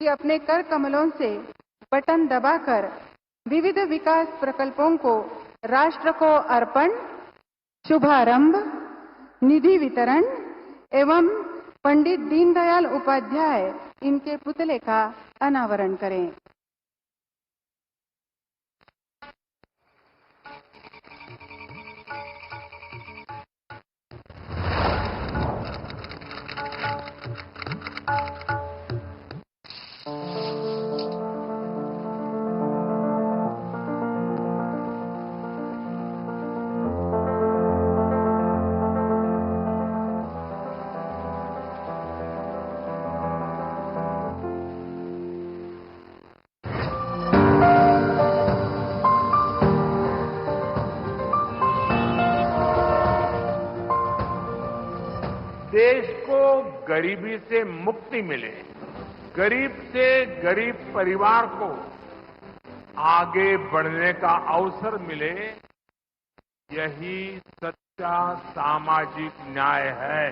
कि अपने कर कमलों से बटन दबाकर विविध विकास प्रकल्पों को राष्ट्र को अर्पण, शुभारंभ, निधि वितरण एवं पंडित दीनदयाल उपाध्याय इनके पुतले का अनावरण करें। देश को गरीबी से मुक्ति मिले, गरीब से गरीब परिवार को आगे बढ़ने का अवसर मिले, यही सच्चा सामाजिक न्याय है।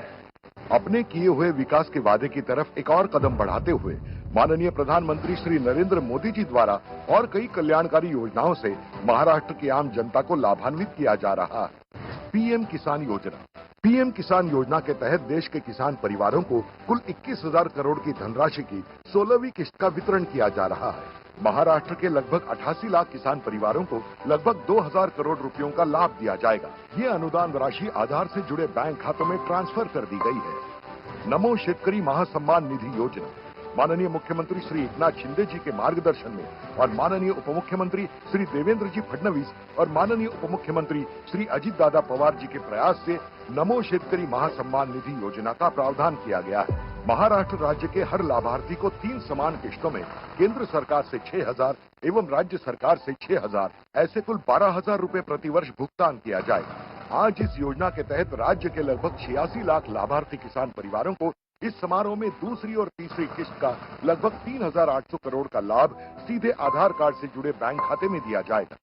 अपने किए हुए विकास के वादे की तरफ एक और कदम बढ़ाते हुए माननीय प्रधानमंत्री श्री नरेंद्र मोदी जी द्वारा और कई कल्याणकारी योजनाओं से महाराष्ट्र की आम जनता को लाभान्वित किया जा रहा है। पीएम किसान योजना। पीएम किसान योजना के तहत देश के किसान परिवारों को कुल 21,000 करोड़ की धनराशि की 16वीं किस्त का वितरण किया जा रहा है। महाराष्ट्र के लगभग 88 लाख किसान परिवारों को लगभग 2,000 करोड़ रुपयों का लाभ दिया जाएगा। ये अनुदान राशि आधार से जुड़े बैंक खातों में ट्रांसफर कर दी गई है। नमो शेतकरी महासम्मान निधि योजना। माननीय मुख्यमंत्री श्री एकनाथ शिंदे जी के मार्गदर्शन में और माननीय उपमुख्यमंत्री श्री देवेंद्र जी फडणवीस और माननीय उपमुख्यमंत्री श्री अजित दादा पवार जी के प्रयास से नमो शेतकरी महासम्मान निधि योजना का प्रावधान किया गया है। महाराष्ट्र राज्य के हर लाभार्थी को 3 समान किस्तों में केंद्र सरकार से 6,000 एवं राज्य सरकार से 6,000 ऐसे कुल 12,000 रुपए प्रतिवर्ष भुगतान किया जाएगा। आज इस योजना के तहत राज्य के लगभग 86 लाख लाभार्थी किसान परिवारों को इस समारोह में दूसरी और तीसरी किस्त का लगभग 3,800 करोड़ का लाभ सीधे आधार कार्ड से जुड़े बैंक खाते में दिया जाएगा।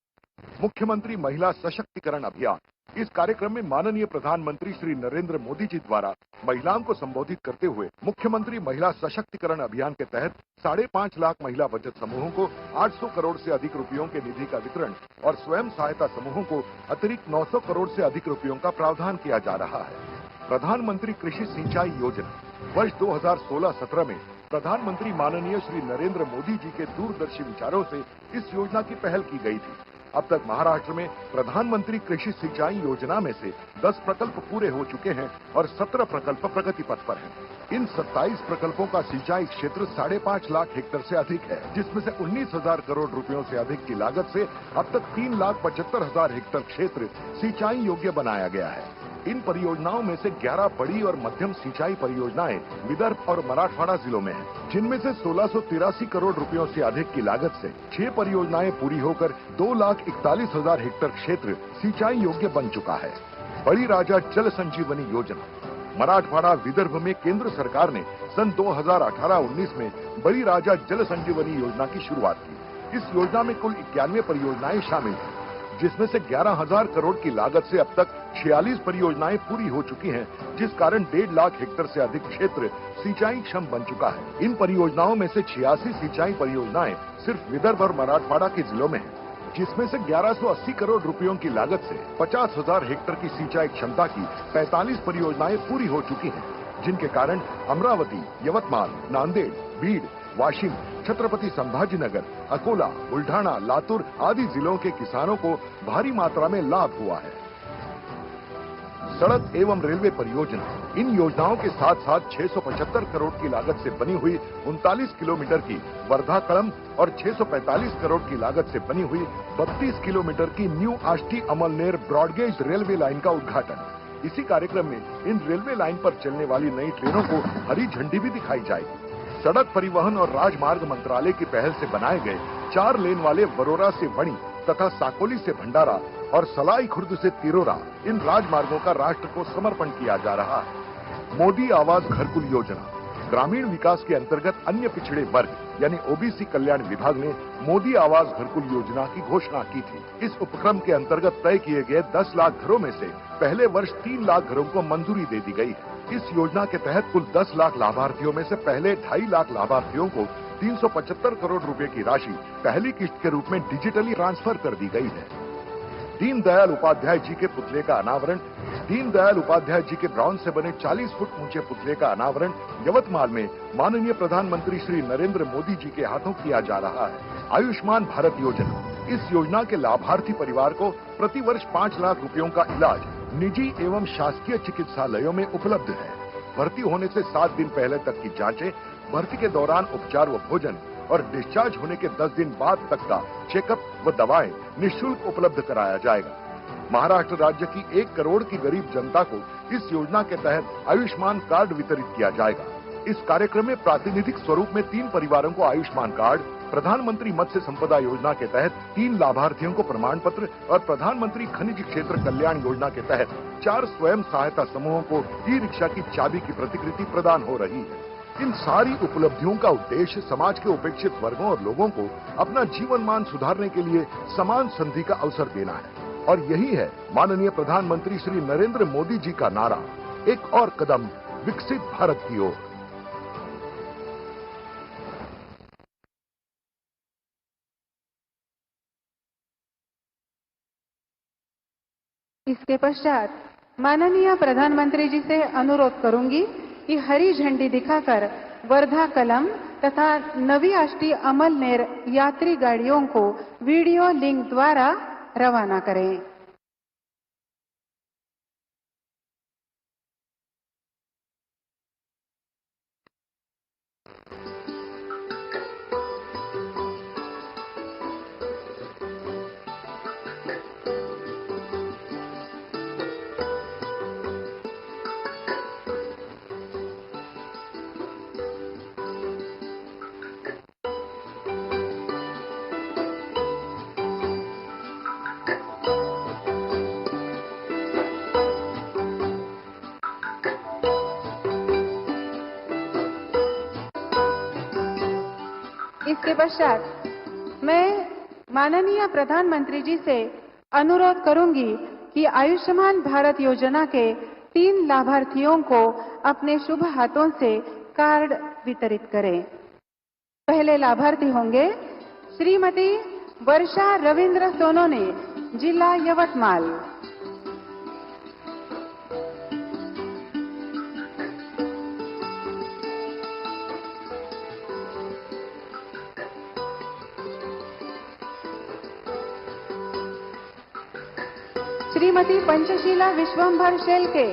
मुख्यमंत्री महिला सशक्तिकरण अभियान। इस कार्यक्रम में माननीय प्रधानमंत्री श्री नरेंद्र मोदी जी द्वारा महिलाओं को संबोधित करते हुए मुख्यमंत्री महिला सशक्तिकरण अभियान के तहत 5.5 लाख महिला बचत समूहों को 800 करोड़ से अधिक रुपयों के निधि का वितरण और स्वयं सहायता समूहों को अतिरिक्त 900 करोड़ से अधिक रुपयों का प्रावधान किया जा रहा है। प्रधानमंत्री कृषि सिंचाई योजना। वर्ष 2016-17 में प्रधानमंत्री माननीय श्री नरेंद्र मोदी जी के दूरदर्शी विचारों से इस योजना की पहल की गई थी। अब तक महाराष्ट्र में प्रधानमंत्री कृषि सिंचाई योजना में से 10 प्रकल्प पूरे हो चुके हैं और 17 प्रकल्प प्रगति पथ पर हैं। इन 27 प्रकल्पों का सिंचाई क्षेत्र 5.5 लाख हेक्टेयर से अधिक है, जिसमें से 19,000 करोड़ रुपयों से अधिक की लागत से अब तक 3,75,000 हेक्टेयर क्षेत्र सिंचाई योग्य बनाया गया है। इन परियोजनाओं में से 11 बड़ी और मध्यम सिंचाई परियोजनाएं विदर्भ और मराठवाड़ा जिलों में हैं, जिनमें से 1683 करोड़ रुपयों से अधिक की लागत से 6 परियोजनाएं पूरी होकर 2,41,000 हेक्टेयर क्षेत्र सिंचाई योग्य बन चुका है। बड़ी राजा जल संजीवनी योजना। मराठवाड़ा विदर्भ में केंद्र सरकार ने सन 2018-19 में बड़ी राजा जल संजीवनी योजना की शुरुआत की। इस योजना में कुल 91 परियोजनाएं शामिल हैं, जिसमें से 11,000 करोड़ की लागत से अब तक 46 परियोजनाएं पूरी हो चुकी हैं, जिस कारण 1.5 लाख हेक्टेयर से अधिक क्षेत्र सिंचाई क्षम बन चुका है। इन परियोजनाओं में से 86 सिंचाई परियोजनाएं सिर्फ विदर्भ और मराठवाड़ा के जिलों में हैं, जिसमें से 1180 करोड़ रुपयों की लागत से 50,000 हेक्टेयर की सिंचाई क्षमता की 45 परियोजनाएं पूरी हो चुकी हैं, जिनके कारण अमरावती, यवतमाल, नांदेड़, बीड, वाशिम, छत्रपति संभाजीनगर, अकोला, बुल्ढाना, लातूर आदि जिलों के किसानों को भारी मात्रा में लाभ हुआ है। सड़क एवं रेलवे परियोजना। इन योजनाओं के साथ साथ 675 करोड़ की लागत से बनी हुई 39 किलोमीटर की वर्धा कड़म और 645 करोड़ की लागत से बनी हुई 32 किलोमीटर की new Ashti Amalner broad gauge railway line का उद्घाटन। इसी कार्यक्रम में इन रेलवे लाइन पर चलने वाली नई ट्रेनों को हरी झंडी भी दिखाई जाएगी। सड़क परिवहन और राजमार्ग मंत्रालय की पहल से बनाए गए 4 लेन वाले वरोरा से वणी तथा साकोली से भंडारा और सलाई खुर्द से तिरोरा इन राजमार्गों का राष्ट्र को समर्पण किया जा रहा है। मोदी आवास घरकुल योजना। ग्रामीण विकास के अंतर्गत अन्य पिछड़े वर्ग यानी ओबीसी कल्याण विभाग ने मोदी आवास घरकुल योजना की घोषणा की थी। इस उपक्रम के अंतर्गत तय किए गए 10 लाख घरों में से पहले वर्ष 3 लाख घरों को मंजूरी दे दी गई है। इस योजना के तहत कुल 10 लाख लाभार्थियों में से पहले 2.5 लाख लाभार्थियों को 375 करोड़ रुपए की राशि पहली किस्त के रूप में डिजिटली ट्रांसफर कर दी गई है। दीनदयाल उपाध्याय जी के पुतले का अनावरण, दीनदयाल उपाध्याय जी के ब्रॉन्ज से बने 40 फुट ऊंचे पुतले का अनावरण यवतमाल में माननीय प्रधानमंत्री श्री नरेंद्र मोदी जी के हाथों किया जा रहा है। आयुष्मान भारत योजना, इस योजना के लाभार्थी परिवार को प्रति वर्ष 5 लाख रुपयों का इलाज निजी एवं शासकीय चिकित्सालयों में उपलब्ध है। भर्ती होने से 7 दिन पहले तक की जांचें, भर्ती के दौरान उपचार व भोजन और डिस्चार्ज होने के 10 दिन बाद तक का चेकअप व दवाएं निःशुल्क उपलब्ध कराया जाएगा। महाराष्ट्र राज्य की 1 करोड़ की गरीब जनता को इस योजना के तहत आयुष्मान कार्ड वितरित किया जाएगा। इस कार्यक्रम में प्रातिनिधिक स्वरूप में 3 परिवारों को आयुष्मान कार्ड, प्रधानमंत्री मत्स्य संपदा योजना के तहत 3 लाभार्थियों को प्रमाण पत्र और प्रधानमंत्री खनिज क्षेत्र कल्याण योजना के तहत 4 स्वयं सहायता समूहों को ई रिक्शा की चाबी की प्रतिकृति प्रदान हो रही है। इन सारी उपलब्धियों का उद्देश्य समाज के उपेक्षित वर्गों और लोगों को अपना जीवन मान सुधारने के लिए समान संधि का अवसर देना है और यही है माननीय प्रधानमंत्री श्री नरेंद्र मोदी जी का नारा, एक और कदम विकसित भारत की ओर। इसके पश्चात माननीय प्रधानमंत्री जी से अनुरोध करूंगी कि हरी झंडी दिखाकर वर्धा कलम तथा नवी आष्टी अमलनेर यात्री गाड़ियों को वीडियो लिंक द्वारा रवाना करें। इसके पश्चात मैं माननीय प्रधानमंत्री जी से अनुरोध करूंगी कि आयुष्मान भारत योजना के 3 लाभार्थियों को अपने शुभ हाथों से कार्ड वितरित करें। पहले लाभार्थी होंगे श्रीमती वर्षा रविंद्र सोनोने, जिला यवतमाल। श्रीमती पंचशीला विश्वंभर शेलके,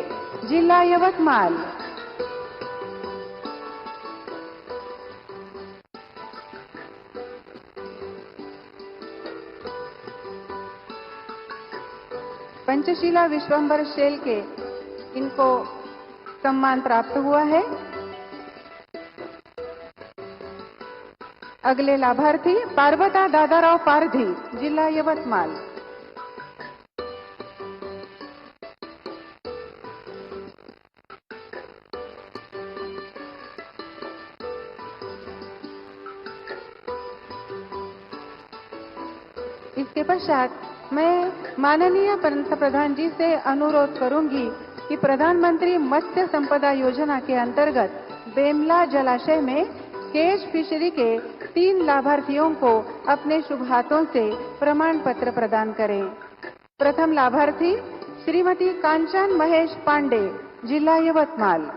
जिला यवतमाल। पंचशीला विश्वंभर शेलके, इनको सम्मान प्राप्त हुआ है। अगले लाभार्थी पार्वता दादाराव पारधी, जिला यवतमाल। इसके पश्चात मैं माननीय पंतप्रधान जी से अनुरोध करूंगी कि प्रधानमंत्री मत्स्य संपदा योजना के अंतर्गत बेमला जलाशय में केज फिशरी के 3 लाभार्थियों को अपने शुभ हाथों से प्रमाण पत्र प्रदान करें। प्रथम लाभार्थी श्रीमती कांचन महेश पांडे, जिला यवतमाल।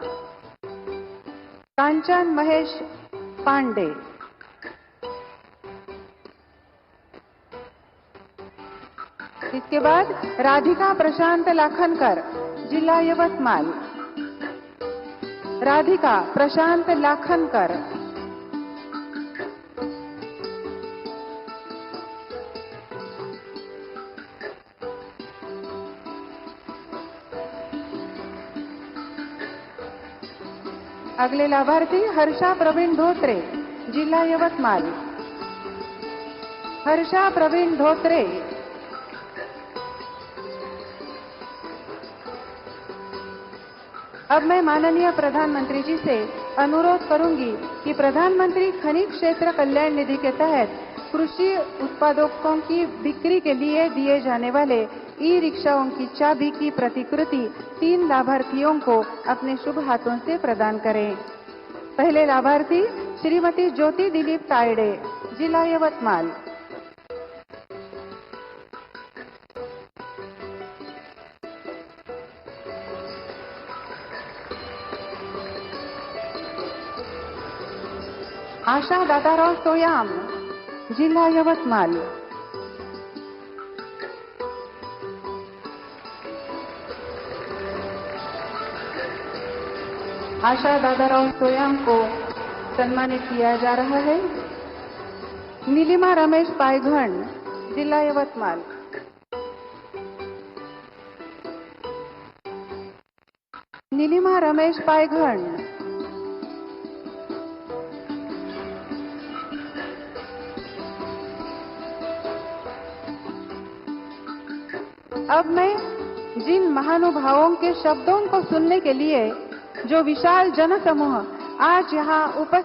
कांचन महेश पांडे। इसके बाद राधिका प्रशांत लाखनकर, जिला यवतमाल। राधिका प्रशांत लाखनकर। अगले लाभार्थी हर्षा प्रवीण धोत्रे, जिला यवतमाल। हर्षा प्रवीण धोत्रे। अब मैं माननीय प्रधानमंत्री जी से अनुरोध करूंगी कि प्रधानमंत्री खनिज क्षेत्र कल्याण निधि के तहत कृषि उत्पादकों की बिक्री के लिए दिए जाने वाले ई रिक्शाओं की चाबी की प्रतिकृति 3 लाभार्थियों को अपने शुभ हाथों से प्रदान करें। पहले लाभार्थी श्रीमती ज्योति दिलीप तायडे, जिला यवतमाल। आशा दादाराव सोयाम, जिला यवतमाल। आशा दादाराव सोयाम को सम्मानित किया जा रहा है। नीलिमा रमेश पायघन, जिला यवतमाल। नीलिमा रमेश पायघन। अब मैं जिन महानुभावों के शब्दों को सुनने के लिए जो विशाल जनसमूह आज यहाँ उपस्थित